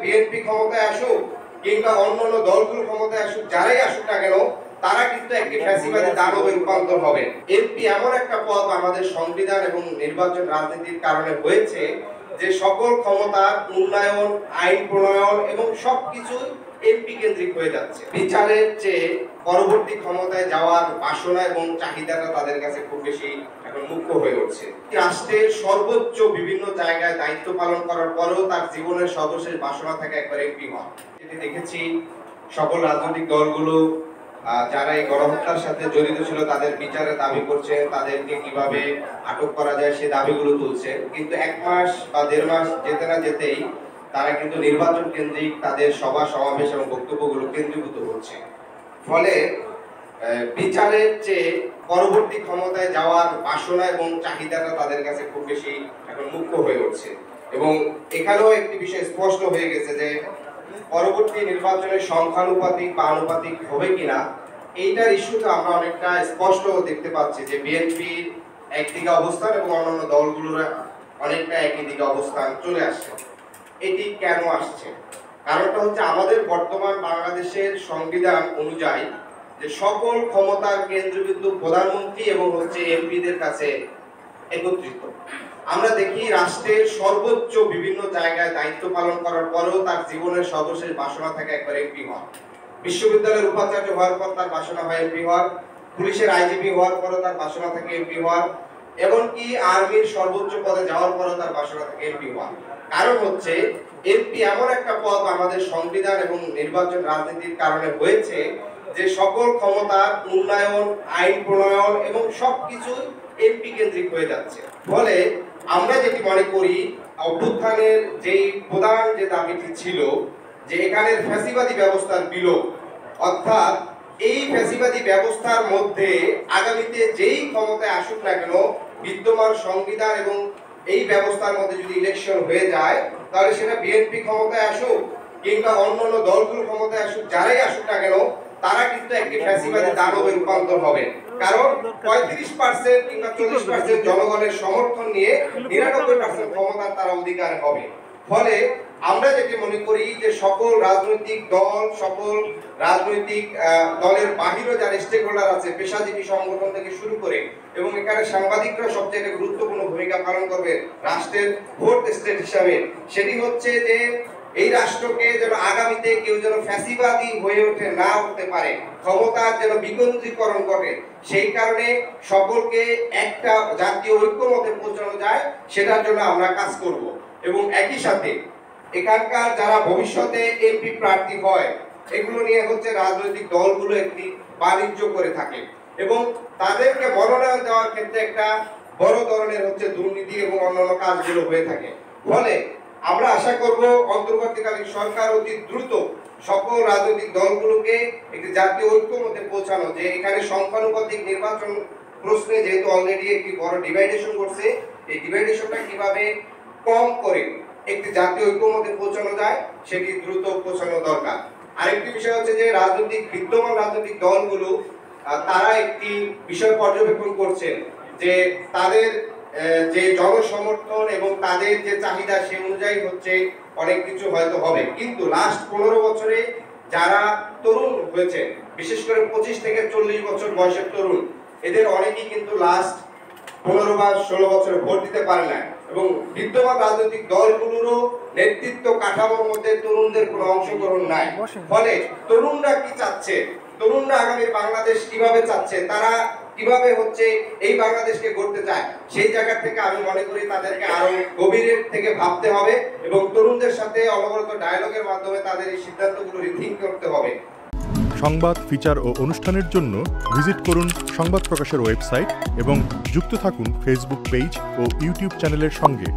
BNP ক্ষমতায় আসুক কিংবা অন্যান্য দলগুলো ক্ষমতায় আসুক, যারাই আসুক না কেন, তারা কিন্তু একটি ফ্যাসিবাদী দানবে রূপান্তর হবে। এমপি এমন একটা পদ আমাদের সংবিধান এবং নির্বাচন রাজনীতির কারণে হয়েছে যে সকল ক্ষমতার উন্নয়ন, আইন প্রণয়ন এবং সবকিছু এমপি কেন্দ্রিক হয়ে যাচ্ছে। বিচারের চেয়ে পরবর্তী ক্ষমতায় যাওয়ার বাসনা এবং চাহিদাটা তাদের কাছে খুব বেশি এখন মুখ্য হয়ে উঠছে। রাষ্ট্রের সর্বোচ্চ বিভিন্ন জায়গায় দায়িত্ব পালন করার পরেও তার জীবনের সর্বশেষ বাসনা থাকে একবার এমপি হওয়া। যেটি দেখেছি সকল রাজনৈতিক দলগুলো যারা এই গণহত্যার সাথে জড়িত ছিল তাদের বিচারের দাবি করছে, তাদেরকে কিভাবে আটক করা যায় সে দাবিগুলো তুলছে, কিন্তু 1 মাস বা 1.5 মাস যেতে না যেতেই তারা কিন্তু নির্বাচন কেন্দ্রিক তাদের সভা সমাবেশ এবং বক্তব্যগুলো কেন্দ্রীভূত হচ্ছে। ফলে বিচারের চেয়ে পরবর্তী ক্ষমতায় যাওয়ার বাসনা এবং চাহিদাটা তাদের কাছে খুব বেশি এখন মুখ্য হয়ে উঠছে। এবং এখানেও একটি বিষয় স্পষ্ট হয়ে গেছে যে পরবর্তী নির্বাচনের সংখ্যানুপাতিক বা আনুপাতিক হবে কিনা, এইটার ইস্যুটা আমরা অনেকটা স্পষ্ট দেখতে পাচ্ছি যে বিএনপির একদিকে অবস্থান এবং অন্যান্য দলগুলোর অনেকটা একই দিকে অবস্থান চলে আসছে। এটি কেন আসছে? কারণটা হচ্ছে আমাদের বর্তমান বাংলাদেশের সংবিধান অনুযায়ী যে সকল ক্ষমতার কেন্দ্রবিন্দু প্রধানমন্ত্রী এবং হচ্ছে এমপিদের কাছে একত্রিত। আমরা দেখি রাষ্ট্রের সর্বোচ্চ বিভিন্ন জায়গায় দায়িত্ব পালন করার পরেও তার জীবনের সর্বশেষ বাসনা থাকে একবার এমপি হওয়ার। বিশ্ববিদ্যালয়ের উপাচার্য হওয়ার পর তার বাসনা হয় এমপি হওয়ার, পুলিশের আইজিপি হওয়ার পরও তার বাসনা থাকে এমপি হওয়ার, এমনকি আর্মির সর্বোচ্চ পদে যাওয়ার পরও তার বাসনা থাকে এমপি হওয়ার। কারণ হচ্ছে এমপি এমন একটা পদ আমাদের সংবিধান এবং নির্বাচন রাজনীতির কারণে হয়েছে যে সকল ক্ষমতার উন্নয়ন, আইন প্রণয়ন এবং সবকিছু এমপি কেন্দ্রিক হয়ে যাচ্ছে। ফলে আমরা যেটি মনে করি অভ্যুত্থানের যেই প্রধান যে দাবিটি ছিল যে এখানের ফ্যাসিবাদী ব্যবস্থার বিলোপ, অর্থাৎ এই ফ্যাসিবাদী ব্যবস্থার মধ্যে আগামীতে যেই ক্ষমতায় আসুক না কেন, বিদ্যমান সংবিধান এবং এই ব্যবস্থার মধ্যে যদি ইলেকশন হয়ে যায় তাহলে সেটা বিএনপি ক্ষমতায় আসুক কিংবা অন্যান্য দলগুলো ক্ষমতায় আসুক, যারাই আসুক না কেন, তারা কিন্তু একটি ফ্যাসিবাদী দানবে রূপান্তর হবে। কারণ 35% কিংবা 40% জনগণের সমর্থন নিয়ে 99% ক্ষমতার তারা অধিকার হবে। ফলে আমরা যেটি মনে করি যে সকল রাজনৈতিক দল, সকল রাজনৈতিক দলের বাহিরে যারা স্টেক হোল্ডার আছে, পেশাজীবী সংগঠন থেকে শুরু করে এবং এখানে সাংবাদিকরা সবচেয়ে গুরুত্বপূর্ণ ভূমিকা পালন করবে রাষ্ট্রের ভোট স্টেট হিসাবে, সেটি হচ্ছে যে এই রাষ্ট্রকে যেন আগামীতে কেউ যেন ফ্যাসিবাদী হয়ে ওঠে না উঠতে পারে, ক্ষমতার যেন বিকেন্দ্রীকরণ করে, সেই কারণে সকলকে একটা জাতীয় ঐক্যমতে পৌঁছানো যায় সেটার জন্য আমরা কাজ করব। এবং একই সাথে এখানকার যারা ভবিষ্যতে এমপি প্রার্থী হয় এগুলো নিয়ে হচ্ছে রাজনৈতিক দলগুলো একটি বাণিজ্য করে থাকে এবং তাদেরকে মনোনয়ন দেওয়ার ক্ষেত্রে একটা বড় ধরনের হচ্ছে দুর্নীতি এবং অন্যান্য কাজগুলো হয়ে থাকে। ফলে আমরা আশা করব অন্তর্বর্তীকালীন সরকার অতি দ্রুত সকল রাজনৈতিক দলগুলোকে একটি জাতীয় ঐক্যমতে পৌঁছানো, যে এখানে সংখ্যানুপাতিক নির্বাচন প্রশ্নে যেহেতু অলরেডি একটি বড় ডিভাইডেশন করছে, এই ডিভাইডেশনটা কিভাবে কম করে একটি জাতীয় ঐক্যমতে পৌঁছানো যায় সেটি দ্রুত পৌঁছানো দরকার। আরেকটি বিষয় হচ্ছে যে বিদ্যমান রাজনৈতিক দলগুলো তারা একটি বিষয় পর্যবেক্ষণ করছেন যে তাদের যে জনসমর্থন এবং তাদের যে চাহিদা সে অনুযায়ী হচ্ছে অনেক কিছু হয়তো হবে, কিন্তু লাস্ট 15 বছরে যারা তরুণ হয়েছে, বিশেষ করে 25 থেকে 40 বছর বয়সের তরুণ, এদের অনেকেই কিন্তু লাস্ট 15 বা 16 বছরে ভোট দিতে পারে না এবং বিদ্যমান রাজনৈতিক দলগুলোরও নেতৃত্ব কাঠামোর মধ্যে তরুণদের কোনো অংশগ্রহণ নাই। ফলে তরুণরা কি চাচ্ছে, তরুণরা আগামীর বাংলাদেশ কিভাবে চাচ্ছে, তারা কিভাবে হচ্ছে এই বাংলাদেশকে গড়তে চায়, সেই জায়গা থেকে আমি মনে করি তাদেরকে আরো গভীরের থেকে ভাবতে হবে এবং তরুণদের সাথে অনবরত ডায়ালগের মাধ্যমে তাদের এই সিদ্ধান্তগুলো রিথিঙ্ক করতে হবে। সংবাদ, ফিচার ও অনুষ্ঠানের জন্য ভিজিট করুন সংবাদ প্রকাশের ওয়েবসাইট এবং যুক্ত থাকুন ফেসবুক পেজ ও ইউটিউব চ্যানেলের সঙ্গে।